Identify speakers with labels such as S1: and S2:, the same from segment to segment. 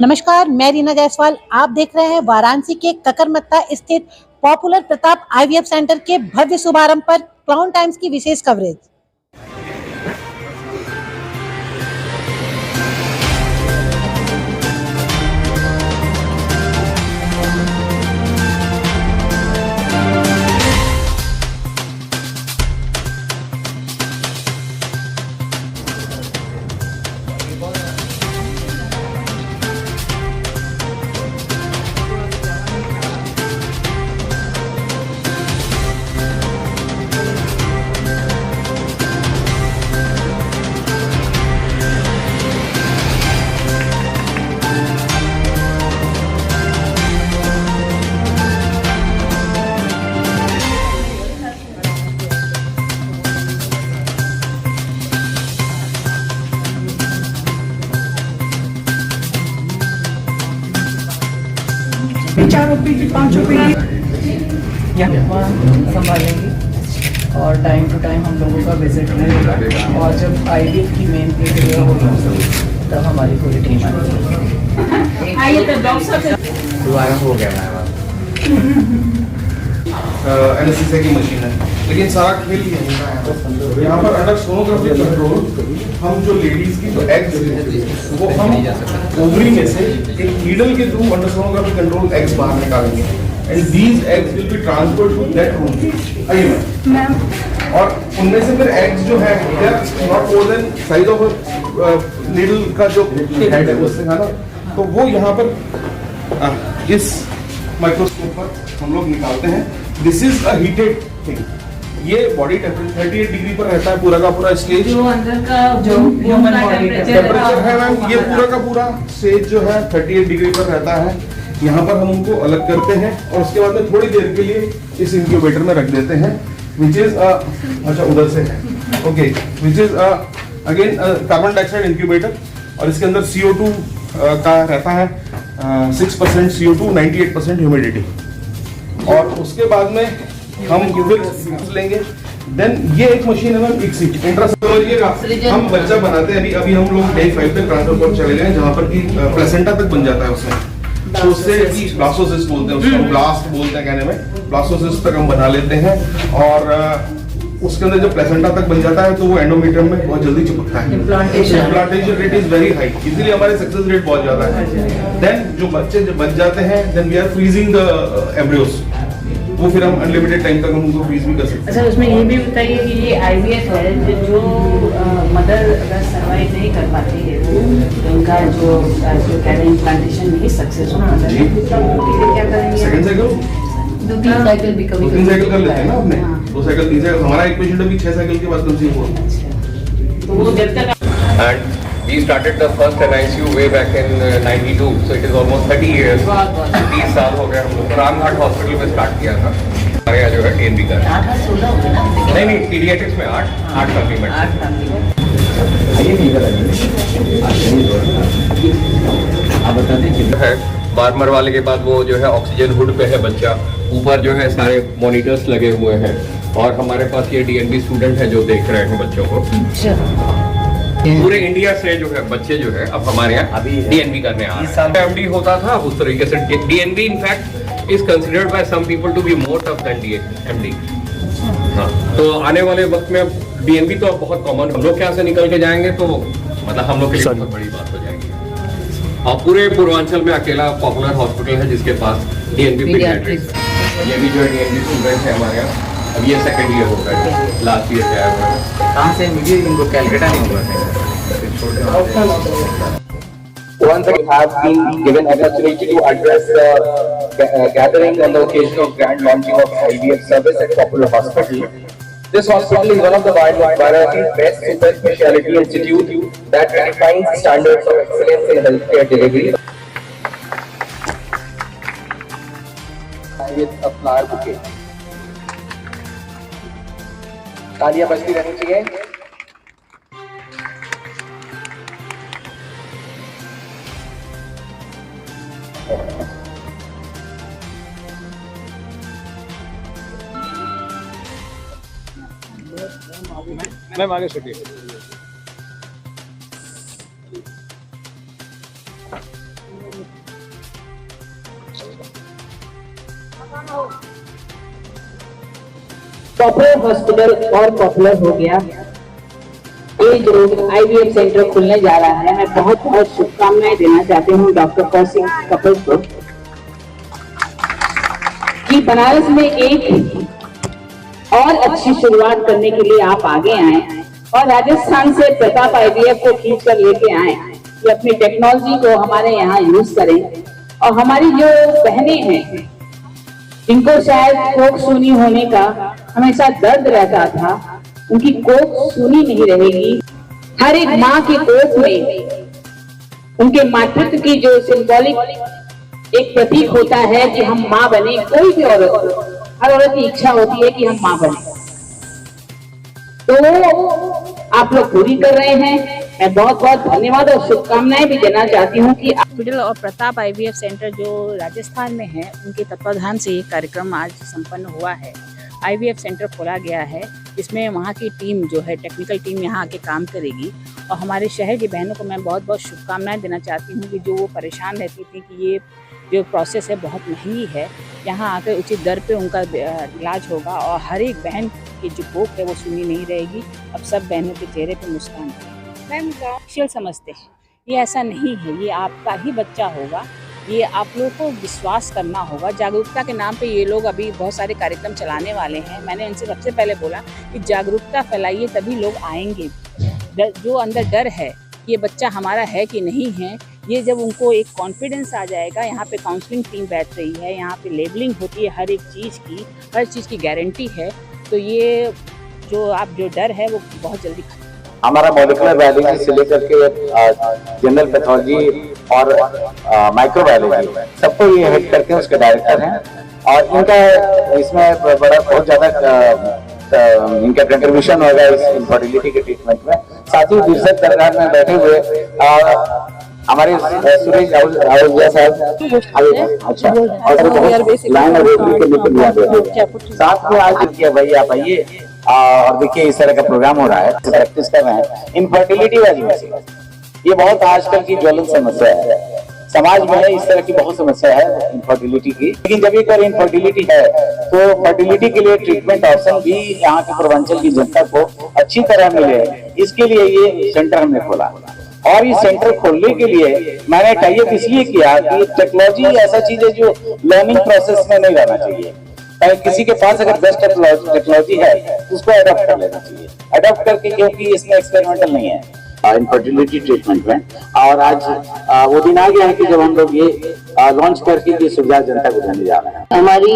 S1: नमस्कार, मैं रीना जायसवाल। आप देख रहे हैं वाराणसी के ककरमत्ता स्थित पॉपुलर प्रताप आईवीएफ सेंटर के भव्य शुभारंभ पर क्राउन टाइम्स की विशेष कवरेज।
S2: संभालेंगी और टाइम टू टाइम हम लोगों का विजिट रहेगा और जब आईवीएफ की मेन प्रक्रिया होगी तब हमारी पूरी टीम आएगी।
S3: शुभारंभ हो गया एनेस्थीसिया की मशीन है, लेकिन सारा खेल यहीं का है। यहाँ पर अंडर सोनोग्राफी कंट्रोल हम जो लेडीज की जो एग्स वो हम ओवरी में से एक नीडल के through under sonography control eggs बाहर निकालेंगे and these eggs will be transferred to that room. आइए मैम। और उनमें से फिर एग्स जो है not more than size of needle का जो हेड है उससे है ना, तो वो यहाँ पर इस माइक्रोस्कोप पर हम लोग निकालते हैं। This is a heated thing. ये बॉडी टेम्परेचर 38 डिग्री पर रहता है पूरा का पूरा स्टेज।
S2: जो अंदर का जो ह्यूमन बॉडी
S3: टेम्परेचर है मैम, ये पूरा का पूरा स्टेज जो है 38 डिग्री पर रहता है। यहाँ पर हम उनको अलग करते हैं और उसके बाद में थोड़ी देर के लिए इस इंक्यूबेटर में रख देते हैं, विच इज अच्छा उधर से है okay, which is again carbon dioxide incubator. और इसके अंदर CO2 का रहता है 6% CO2, 98% ह्यूमिडिटी। और उसके बाद में हम फिर लेंगे। देन ये एक मशीन है मैम इक्सी इंट्रासोलर। हम बच्चा बनाते हैं अभी हम लोग डे 5 पे ट्रांसफर पर चले गए जहाँ पर कि प्लेसेंटा तक बन जाता है उसमें, तो उससे ब्लास्टोसिस्ट बोलते हैं उसको, ब्लास्ट बोलते हैं कहने में। ब्लास्टोसिस्ट तक हम बना लेते हैं और उसके अंदर जब प्लेसेंटा तक बन जाता है तो वो एंडोमेट्रियम में बहुत जल्दी चिपकता है। Implantation rate is very high, इसीलिए हमारे सक्सेस रेट बहुत ज्यादा है। देन जो बच्चे जब बच जाते हैं then we are freezing the embryos, वो फिर हम अनलिमिटेड टाइम तक हम उनको फ्रीज भी कर सकते हैं।
S2: अच्छा, उसमें ये भी बताइए कि ये आईवीएफ है जो मदर अगर सर्वाइव नहीं कर पाती है तो उनका जो कैरियर इम्प्लांटेशन नहीं सक्सेस हो पाता है तो क्या करेंगे?
S3: सेकंड साइकिल
S2: 2-3 साइकिल भी कभी
S3: 2-3 साइकिल कर लेते हैं ना अपने। 2 साइकिल 3 साइकिल हमारा एक पेशेंट अभी 6 साइकिल के बाद कंसीव हुआ।
S2: तो वो जब तक
S4: And we started the first NICU way back in 92, so it is almost 30 years. 30 साल हो गए हम लोग रामघाट हॉस्पिटल में स्टार्ट किया था। हमारे यहाँ जो है TNB का
S2: 16 हो गए ना?
S4: नहीं पीडियाट्रिक्स में 8 सप्लीमेंट।
S2: 8 सप्लीमेंट।
S4: आप बताते है बार्मर वाले के बाद वो जो है ऑक्सीजन हुड पे है बच्चा, ऊपर जो है सारे मॉनिटर्स लगे हुए हैं और हमारे पास ये DNB स्टूडेंट है जो देख रहे हैं बच्चों को। पूरे इंडिया से जो है बच्चे जो है अब हमारे यहाँ अभी DNB करने आ रहे हैं। MD होता था उस तरीके से DNB in fact is considered by some people to be more tough than MD। हाँ, तो आने वाले वक्त में DNB तो अब बहुत कॉमन, हम लोग क्या से निकल के जाएंगे तो मतलब हम लोग के लिए बहुत बड़ी बात हो जाएगी। और पूरे पूर्वांचल में अकेला पॉपुलर हॉस्पिटल है जिसके पास DNB पीडियाट्रिक्स। ये भी जो DNB स्टूडेंट है हमारे यहाँ, अब ये सेकंड ईयर होगा, लास्ट ईयर से आया हुआ है।
S3: कहाँ से मुझे इनको कैलकाटा नहीं हुआ
S5: Once we have been given opportunity to address the gathering on the occasion of grand launching of IVF service at Popular Hospital. This hospital is one of the Varanasi's best super specialty institute that redefines standards of excellence in healthcare delivery. With a flower bouquet. तालियां बजती रहनी चाहिए।
S3: Ma'am आगे सटिए।
S2: Popular hospital और popular हो गया। ये जो IVF सेंटर खुलने जा रहा है, मैं बहुत बहुत शुभकामनाएं देना चाहती हूँ डॉक्टर कौशिक कपल को कि बनारस में एक और अच्छी शुरुआत करने के लिए आप आगे आए और राजस्थान से प्रताप IVF को खींच कर लेके आए कि अपनी टेक्नोलॉजी को हमारे यहाँ यूज करें। और हमारी जो बहनें हैं जिनको शायद कोख सूनी होने का हमेशा दर्द रहता था, उनकी कोख सूनी नहीं रहेगी। हर एक माँ की कोख में उनके मातृत्व की जो सिंबॉलिक एक प्रतीक होता है कि हम माँ बने। कोई भी औरत, हर औरत की इच्छा होती है कि हम माँ बने, तो आप लोग पूरी कर रहे हैं। मैं बहुत बहुत धन्यवाद और शुभकामनाएं भी देना चाहती हूँ कि
S6: हॉस्पिटल और प्रताप IVF सेंटर जो राजस्थान में है, उनके तत्वाधान से ये कार्यक्रम आज संपन्न हुआ है। IVF सेंटर खोला गया है, जिसमें वहाँ की टीम जो है, टेक्निकल टीम यहाँ आके काम करेगी। और हमारे शहर की बहनों को मैं बहुत बहुत शुभकामनाएं देना चाहती हूँ कि जो वो परेशान रहती थी कि ये जो प्रोसेस है बहुत महंगी है, यहाँ आकर उचित दर पे उनका इलाज होगा और हर एक बहन की जो कोख है वो सुनी नहीं रहेगी। अब सब बहनों के चेहरे पे मुस्कान है। मैम गाँव समझते हैं, ये ऐसा नहीं है, ये आपका ही बच्चा होगा। ये आप लोगों को विश्वास करना होगा। जागरूकता के नाम पे ये लोग अभी बहुत सारे कार्यक्रम चलाने वाले हैं। मैंने उनसे सबसे पहले बोला कि जागरूकता फैलाइए, तभी लोग आएंगे। जो अंदर डर है ये बच्चा हमारा है कि नहीं है, ये जब उनको एक कॉन्फिडेंस आ जाएगा। यहाँ पे काउंसलिंग टीम बैठ रही है, यहाँ पे लेबलिंग होती है, हर एक चीज़ की, हर चीज़ की गारंटी है। तो ये जो डर है वो बहुत जल्दी खत्म।
S5: हमारा मॉलिक्यूलर बायोलॉजी से लेकर के जनरल पैथोलॉजी और माइक्रोबायोलॉजी सबको ये हेड करते हैं, उसके डायरेक्टर हैं। और इनका इसमें बड़ा बहुत ज्यादा इनका कंट्रीब्यूशन होगा इस इनफर्टिलिटी के ट्रीटमेंट में। साथ ही रिसर्च दरगाह में बैठे हुए हमारे सुरेश आहूजा साहब, अच्छा, और लाइन साथ में आज किया भाई आप आइए और देखिए इस तरह का प्रोग्राम हो रहा है, प्रैक्टिस कर रहे हैं। इनफर्टिलिटी वाली मसला ये बहुत आजकल की ज्वलन समस्या है, समाज में है, इस तरह की बहुत समस्या है इनफर्टिलिटी की। लेकिन जब एक बार इनफर्टिलिटी है तो फर्टिलिटी के लिए ट्रीटमेंट ऑप्शन भी यहाँ के पूर्वांचल की जनता को अच्छी तरह मिले, इसके लिए ये सेंटर हमने खोला। और इस सेंटर खोलने के लिए मैंने टाइप इसलिए किया कि टेक्नोलॉजी ऐसा चीज है जो लर्निंग प्रोसेस में नहीं रहना चाहिए। किसी के पास अगर बेस्ट टेक्नोलॉजी है तो उसको अडॉप्ट कर लेना चाहिए, अडॉप्ट करके, क्योंकि इसमें एक्सपेरिमेंटल नहीं है इनफर्टिलिटी ट्रीटमेंट में। और आज वो दिन आ गया है कि जब हम लोग ये लॉन्च करके ये सुविधा जनता को देने जा रहे हैं।
S7: हमारी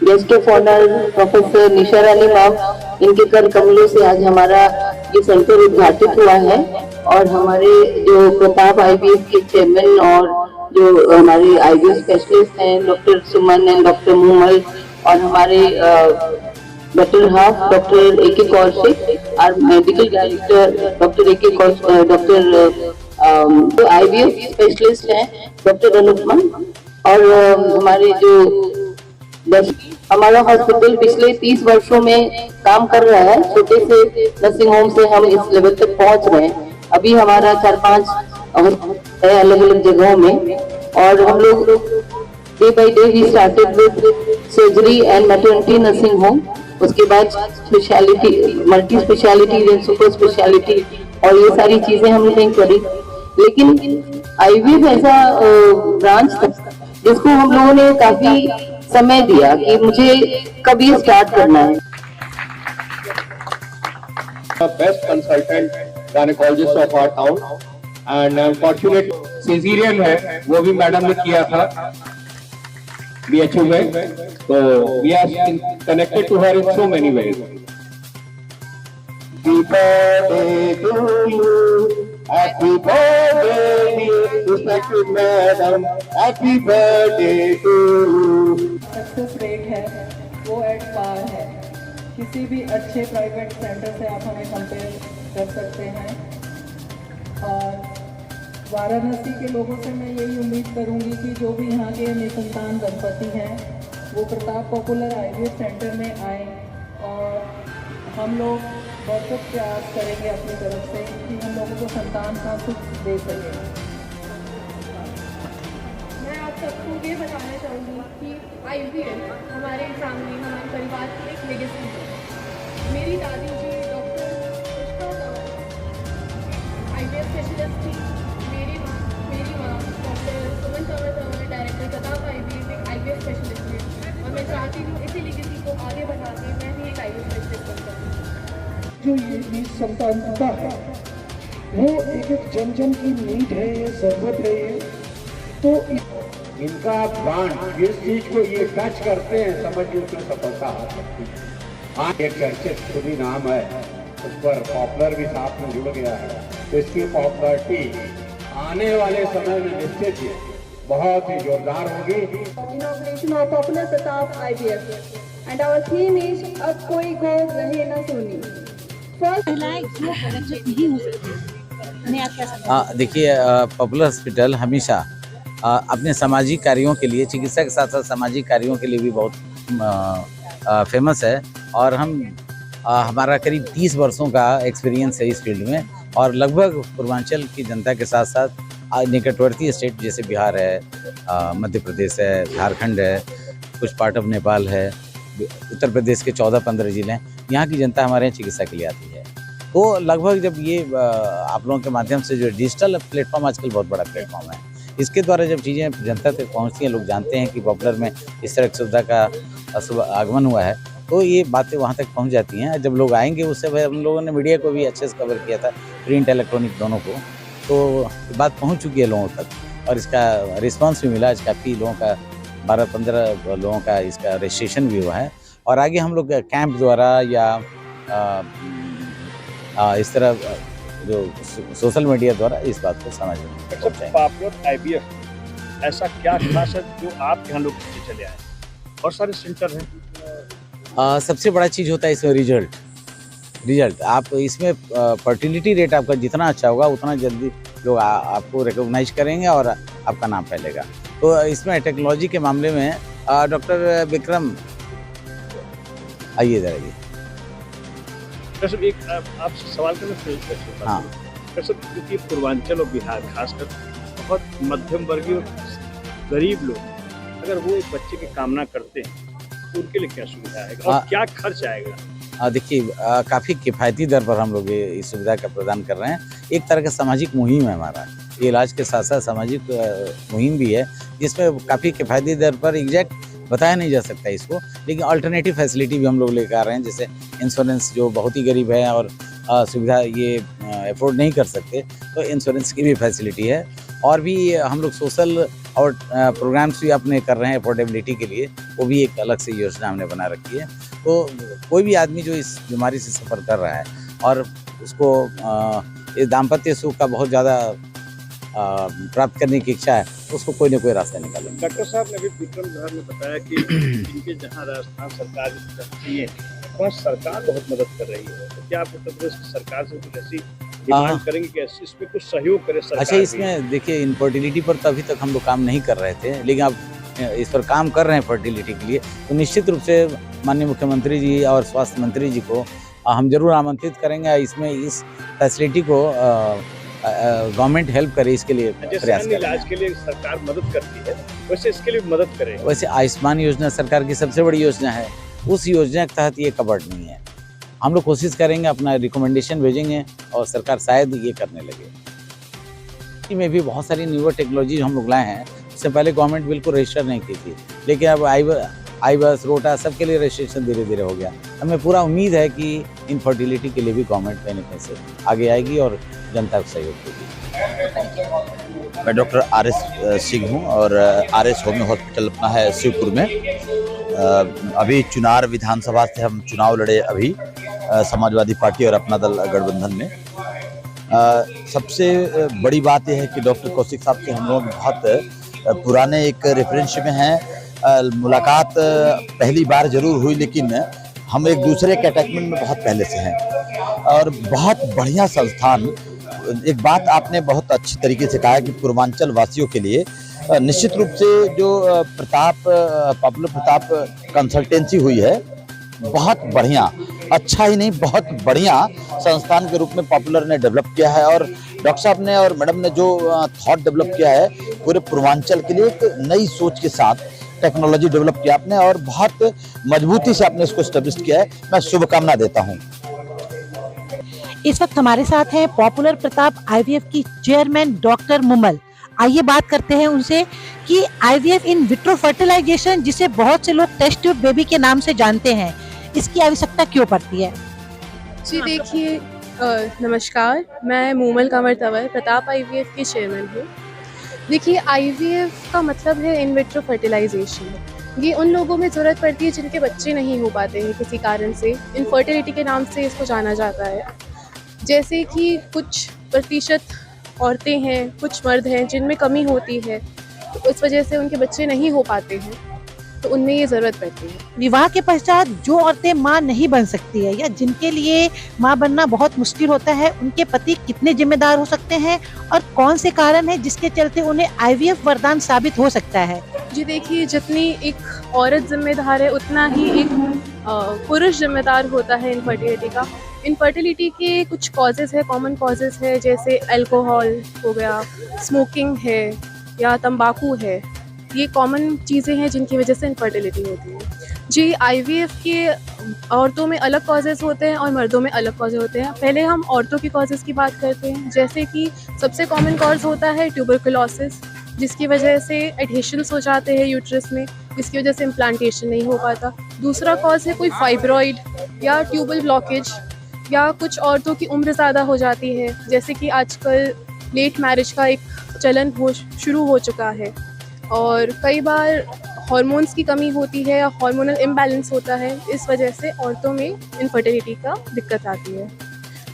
S7: guest of honour professor Nisha Rani ma'am, इनके कर कमलों से आज हमारा ये सेंटर उद्घाटित हुआ है। और हमारे जो प्रताप IVF के चेयरमैन और जो हमारे IVF स्पेशलिस्ट हैं doctor Suman and doctor Moomal, और हमारे better half doctor AK Kaushik और medical director doctor AK Kaushik, doctor IVF specialist हैं डॉक्टर अनुपमा। और हमारे जो हमारा हॉस्पिटल पिछले 30 वर्षों में काम कर रहा है, छोटे से नर्सिंग होम से हम इस लेवल तक पहुंच रहे हैं। अभी हमारा 4-5 है अलग अलग जगहों में। और हम लोग day by day we started with surgery and maternity nursing home, उसके बाद speciality, multi speciality and super speciality, और ये सारी चीजें हमने करी। लेकिन IVF ऐसा ब्रांच था जिसको हम लोगों ने काफी समय दिया कि मुझे कब ये स्टार्ट करना है।
S4: Best consultant gynaecologist of our town and unfortunate caesarean है वो भी मैडम ने किया था BHU में, तो we are connected to her in so many ways. Happy birthday to you, happy birthday respected madam, happy birthday to you.
S8: Success rate है वो एट पार है, किसी भी अच्छे प्राइवेट सेंटर से आप हमें कंपेयर कर सकते हैं। और वाराणसी के लोगों से मैं यही उम्मीद करूंगी कि जो भी यहाँ के निसंतान दंपति हैं वो प्रताप पॉपुलर IVF सेंटर में आए, और हम लोग भरपूर प्रयास करेंगे अपनी तरफ से कि हम लोगों को संतान का सुख दे सकें। मैं
S9: सबको ये बताना चाहूँगी कि IVF हमारे फैमिली, हमारे परिवार की एक लेगेसी है। मेरी दादी जी डॉक्टर पुष्पा IVF स्पेशलिस्ट थी। मेरी माँ डॉक्टर सुमन कंवर डायरेक्टर प्रताप IVF एक IVF स्पेशलिस्ट है, और मैं चाहती हूँ इसी लेगेसी को आगे बढ़ा के मैं भी एक IVF स्पेशलिस्ट बन सकूँ।
S10: जो ये संतानता है वो एक जन जन की नीड है, ये जरूरत है। ये तो
S11: इनका बाण जिस चीज को ये टच करते हैं समझिए उसमें सफलता आ सकती है। हाँ, एक चर्चित खुदी नाम है, उस पर पॉपुलर भी साथ में जुड़ गया है, तो इसकी पॉपुलरिटी आने वाले समय में निश्चित ही बहुत ही जोरदार होगी।
S9: Inauguration of popular Pratap IVF and our theme is अब कोई गोद रहे न सोनी।
S12: देखिए, पॉपुलर हॉस्पिटल हमेशा अपने सामाजिक कार्यों के लिए, चिकित्सा के साथ साथ सामाजिक कार्यों के लिए भी बहुत फेमस है। और हमारा करीब 30 वर्षों का एक्सपीरियंस है इस फील्ड में, और लगभग पूर्वांचल की जनता के साथ साथ निकटवर्ती स्टेट जैसे बिहार है, मध्य प्रदेश है, झारखंड है, कुछ पार्ट ऑफ नेपाल है, उत्तर प्रदेश के 14-15 जिले हैं, यहाँ की जनता हमारे यहाँ चिकित्सा के लिए आती है। तो लगभग जब ये आप लोगों के माध्यम से जो डिजिटल प्लेटफॉर्म आजकल बहुत बड़ा प्लेटफॉर्म है, इसके द्वारा जब चीज़ें जनता तक पहुँचती हैं, लोग जानते हैं कि पॉपुलर में इस तरह की सुविधा का आगमन हुआ है, तो ये बातें वहाँ तक पहुँच जाती हैं। जब लोग आएंगे, उससे हम लोगों ने मीडिया को भी अच्छे से कवर किया था, प्रिंट इलेक्ट्रॉनिक दोनों को, तो बात पहुँच चुकी है लोगों तक, और इसका रिस्पॉन्स भी मिला। काफ़ी लोगों का 12-15 लोगों का इसका रजिस्ट्रेशन भी हुआ है, और आगे हम लोग कैंप द्वारा या इस तरह जो सोशल मीडिया द्वारा इस बात को समझ में
S13: पॉपुलर IVF ऐसा क्या खास है जो आपके यहाँ लोग चले आए? और सारे सेंटर हैं।
S12: सबसे बड़ा चीज़ होता है इसमें रिजल्ट। आप इसमें फर्टिलिटी रेट आपका जितना अच्छा होगा, उतना जल्दी लोग आपको रिकॉग्नाइज करेंगे और आपका नाम फैलेगा। तो इसमें टेक्नोलॉजी के मामले में डॉक्टर विक्रम आइए जरा।
S13: एक आपसे सवाल करना।
S12: हाँ,
S13: क्योंकि पूर्वांचल और बिहार खासकर बहुत मध्यम वर्गीय और गरीब लोग, अगर वो एक बच्चे की कामना करते हैं तो उनके लिए क्या सुविधा आएगा और क्या खर्च आएगा?
S12: देखिए, काफ़ी किफ़ायती दर पर हम लोग इस सुविधा का प्रदान कर रहे हैं। एक तरह का सामाजिक मुहिम है हमारा, ये इलाज के साथ साथ सामाजिक मुहिम भी है, जिसमें काफ़ी किफ़ायती दर पर एग्जैक्ट बताया नहीं जा सकता इसको, लेकिन अल्टरनेटिव फैसिलिटी भी हम लोग लेकर आ रहे हैं। जैसे इंश्योरेंस, जो बहुत ही गरीब है और सुविधा ये अफोर्ड नहीं कर सकते, तो इंश्योरेंस की भी फैसिलिटी है। और भी हम लोग सोशल और प्रोग्राम्स भी अपने कर रहे हैं अफोर्डेबिलिटी के लिए, वो भी एक अलग से योजना हमने बना रखी है। तो कोई भी आदमी जो इस बीमारी से सफ़र कर रहा है और उसको इस दाम्पत्य सुख का बहुत ज़्यादा प्राप्त करने की इच्छा है, उसको कोई ना कोई रास्ता निकालेंगे।
S13: डॉक्टर साहब ने भी विक्रम साहब ने बताया कि इनके जहाँ राजस्थान सरकार चाहिए, वहाँ सरकार बहुत मदद कर रही है, तो क्या आप उत्तर प्रदेश की सरकार से कुछ ऐसी डिमांड करेंगे कि इसमें कुछ सहयोग करे सरकार?
S12: अच्छा, इसमें देखिए, इनफर्टिलिटी पर तो अभी तक हम लोग काम नहीं कर रहे थे, लेकिन अब इस पर काम कर रहे हैं फर्टिलिटी के लिए। तो निश्चित रूप से माननीय मुख्यमंत्री जी और स्वास्थ्य मंत्री जी को हम जरूर आमंत्रित करेंगे। इसमें इस फैसिलिटी को गवर्नमेंट हेल्प करे, इसके लिए प्रयास करें।
S13: इलाज के लिए सरकार मदद करती है, वैसे इसके लिए मदद करें।
S12: वैसे आयुष्मान योजना सरकार की सबसे बड़ी योजना है, उस योजना के तहत ये कवर्ड नहीं है। हम लोग कोशिश करेंगे, अपना रिकमेंडेशन भेजेंगे और सरकार शायद ये करने लगे। में भी बहुत सारी न्यूअर टेक्नोलॉजी हम लोग लाए हैं, इससे पहले गवर्नमेंट बिल्कुल रजिस्टर नहीं की थी, लेकिन अब आई बस, रोटा सबके लिए रजिस्ट्रेशन धीरे धीरे हो गया। हमें पूरा उम्मीद है कि इनफर्टिलिटी के लिए भी गवर्नमेंट कहीं न कहीं से आगे आएगी और जनता को सहयोग देगी।
S14: मैं डॉक्टर RS सिंह हूँ और RS होम्यो हॉस्पिटल अपना है शिवपुर में। अभी चुनार विधानसभा से हम चुनाव लड़े अभी समाजवादी पार्टी और अपना दल गठबंधन में। सबसे बड़ी बात यह है कि डॉक्टर कौशिक साहब से हम लोग बहुत पुराने एक रेफरेंस में हैं। मुलाकात पहली बार जरूर हुई, लेकिन हम एक दूसरे कैटेगरी में बहुत पहले से हैं और बहुत बढ़िया संस्थान। एक बात आपने बहुत अच्छी तरीके से कहा कि पूर्वांचल वासियों के लिए निश्चित रूप से जो पॉपुलर प्रताप कंसल्टेंसी हुई है, बहुत बढ़िया। अच्छा ही नहीं, बहुत बढ़िया संस्थान के रूप में पॉपुलर ने डेवलप किया है। और डॉक्टर साहब ने और मैडम ने जो थॉट डेवलप किया है पूरे पूर्वांचल के लिए, एक नई सोच के साथ टेक्नोलॉजी डेवलप किया आपने और बहुत मजबूती से आपने इसको एस्टेब्लिश किया है। मैं शुभकामना देता हूँ।
S1: इस वक्त हमारे साथ हैं पॉपुलर प्रताप आईवीएफ की चेयरमैन डॉक्टर मुमल। आइए बात करते हैं उनसे कि आईवीएफ इन विट्रो फर्टिलाइजेशन, जिसे बहुत से लोग टेस्ट ट्यूब बेबी के नाम से जानते हैं, इसकी आवश्यकता क्यों पड़ती है?
S9: जी देखिए, नमस्कार, मैं मूमल कंवर तंवर प्रताप आईवीएफ की चेयरमैन हूँ। देखिए, आईवीएफ का मतलब है इन विट्रो फर्टिलाइजेशन। ये उन लोगों में ज़रूरत पड़ती है जिनके बच्चे नहीं हो पाते हैं किसी कारण से। इनफर्टिलिटी के नाम से इसको जाना जाता है। जैसे कि कुछ प्रतिशत औरतें हैं, कुछ मर्द हैं जिनमें कमी होती है, तो उस वजह से उनके बच्चे नहीं हो पाते हैं, तो उनमें ये ज़रूरत पड़ती है।
S1: विवाह के पश्चात जो औरतें मां नहीं बन सकती है या जिनके लिए मां बनना बहुत मुश्किल होता है, उनके पति कितने जिम्मेदार हो सकते हैं और कौन से कारण है जिसके चलते उन्हें आईवीएफ वरदान साबित हो सकता है?
S9: जी देखिए, जितनी एक औरत जिम्मेदार है उतना ही एक पुरुष जिम्मेदार होता है इनफर्टिलिटी का। इनफर्टिलिटी के कुछ कॉजेज़ है, कॉमन कॉजेज़ है, जैसे अल्कोहल हो गया, स्मोकिंग है या तंबाकू है। ये कॉमन चीज़ें हैं जिनकी वजह से इनफर्टिलिटी होती है। जी, आईवीएफ के औरतों में अलग कॉजेज़ होते हैं और मर्दों में अलग कॉजेज़ होते हैं। पहले हम औरतों की कॉजेज़ की बात करते हैं, जैसे कि सबसे कॉमन कॉज होता है ट्यूबरकुलोसिस, जिसकी वजह से एडहेशंस हो जाते हैं यूट्रस में, जिसकी वजह से इम्प्लांटेशन नहीं हो पाता। दूसरा कॉज है कोई फाइब्रॉइड या ट्यूबल ब्लॉकेज, या कुछ औरतों की उम्र ज़्यादा हो जाती है, जैसे कि आजकल लेट मैरिज का एक चलन शुरू हो चुका है। और कई बार हार्मोन्स की कमी होती है या हार्मोनल इम्बैलेंस होता है, इस वजह से औरतों में इनफर्टिलिटी का दिक्कत आती है।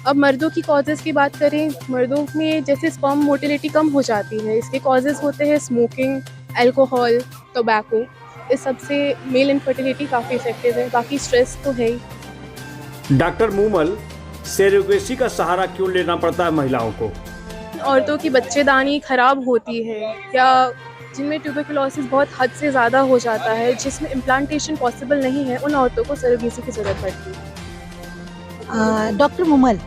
S9: अब मर्दों की कॉजेज़ की बात करें, मर्दों में जैसे स्पर्म मोटिलिटी कम हो जाती है, इसके कॉजेज़ होते हैं स्मोकिंग, अल्कोहल, टोबैको। इस सब से मेल इनफर्टिलिटी काफ़ी इफेक्टिव है। बाकी स्ट्रेस तो है ही।
S13: डॉक्टर मूमल, सेरोगेसी का सहारा क्यों लेना पड़ता है महिलाओं को?
S9: औरतों की बच्चेदानी खराब होती है या जिनमें ट्यूबरकुलोसिस बहुत हद से ज़्यादा हो जाता है, जिसमें इम्प्लांटेशन पॉसिबल नहीं है, उन औरतों को सेरोगेसी की ज़रूरत पड़ती है।
S1: डॉक्टर मुमल,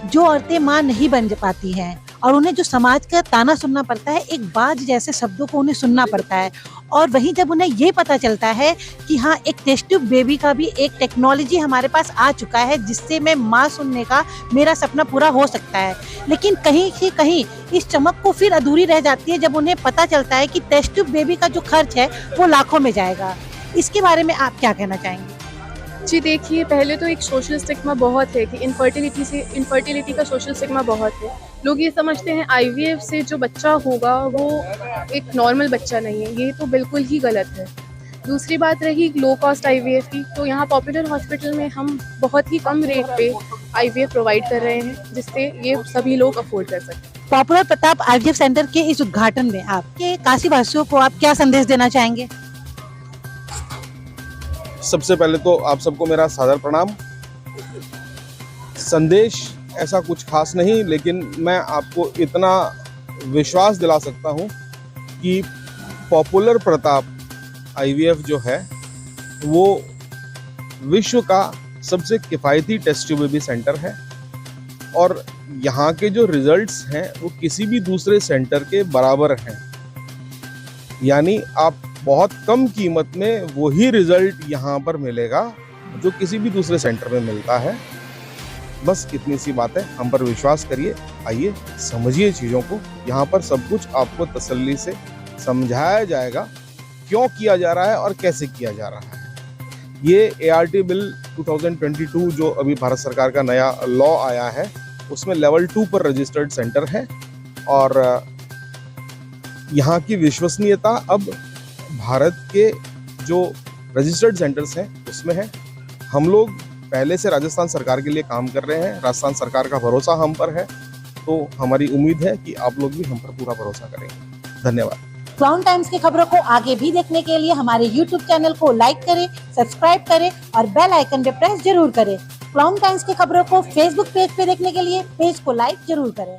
S1: जो औरतें मां नहीं बन पाती हैं और उन्हें जो समाज का ताना सुनना पड़ता है, एक बाज जैसे शब्दों को उन्हें सुनना पड़ता है, और वहीं जब उन्हें ये पता चलता है कि हाँ, एक टेस्ट ट्यूब बेबी का भी एक टेक्नोलॉजी हमारे पास आ चुका है जिससे मैं माँ सुनने का मेरा सपना पूरा हो सकता है, लेकिन कहीं से कहीं इस चमक को फिर अधूरी रह जाती है जब उन्हें पता चलता है कि टेस्ट ट्यूब बेबी का जो खर्च है वो लाखों में जाएगा। इसके बारे में आप क्या कहना चाहेंगे?
S9: जी देखिए, पहले तो एक सोशल स्टिग्मा बहुत है कि इनफर्टिलिटी का सोशल स्टिग्मा बहुत है। लोग ये समझते हैं आईवीएफ से जो बच्चा होगा वो एक नॉर्मल बच्चा नहीं है, ये तो बिल्कुल ही गलत है। दूसरी बात रही लो कॉस्ट आईवीएफ की, तो यहाँ पॉपुलर हॉस्पिटल में हम बहुत ही कम रेट पे आईवीएफ प्रोवाइड कर रहे हैं, जिससे ये सभी लोग अफोर्ड कर सकते हैं।
S1: पॉपुलर प्रताप आईवीएफ सेंटर के इस उद्घाटन में आपके काशी वासियों को आप क्या संदेश देना चाहेंगे?
S3: सबसे पहले तो आप सबको मेरा सादर प्रणाम। संदेश ऐसा कुछ खास नहीं, लेकिन मैं आपको इतना विश्वास दिला सकता हूं कि पॉपुलर प्रताप आईवीएफ जो है वो विश्व का सबसे किफ़ायती टेस्ट ट्यूब बेबी सेंटर है, और यहाँ के जो रिजल्ट्स हैं वो किसी भी दूसरे सेंटर के बराबर हैं। यानी आप बहुत कम कीमत में वही रिजल्ट यहाँ पर मिलेगा जो किसी भी दूसरे सेंटर में मिलता है। बस इतनी सी बात है, हम पर विश्वास करिए, आइए समझिए चीज़ों को। यहाँ पर सब कुछ आपको तसल्ली से समझाया जाएगा, क्यों किया जा रहा है और कैसे किया जा रहा है। ये ART बिल 2022 जो अभी भारत सरकार का नया लॉ आया है, उसमें लेवल 2 पर रजिस्टर्ड सेंटर है, और यहाँ की विश्वसनीयता अब भारत के जो रजिस्टर्ड सेंटर्स हैं उसमें है। हम लोग पहले से राजस्थान सरकार के लिए काम कर रहे हैं, राजस्थान सरकार का भरोसा हम पर है, तो हमारी उम्मीद है कि आप लोग भी हम पर पूरा भरोसा करेंगे। धन्यवाद।
S1: क्लाउन टाइम्स की खबरों को आगे भी देखने के लिए हमारे YouTube चैनल को लाइक करें, सब्सक्राइब करें और बेल आइकन पे प्रेस जरूर करें। क्लाउन टाइम्स की खबरों को Facebook पेज पे देखने के लिए पेज को लाइक जरूर करें।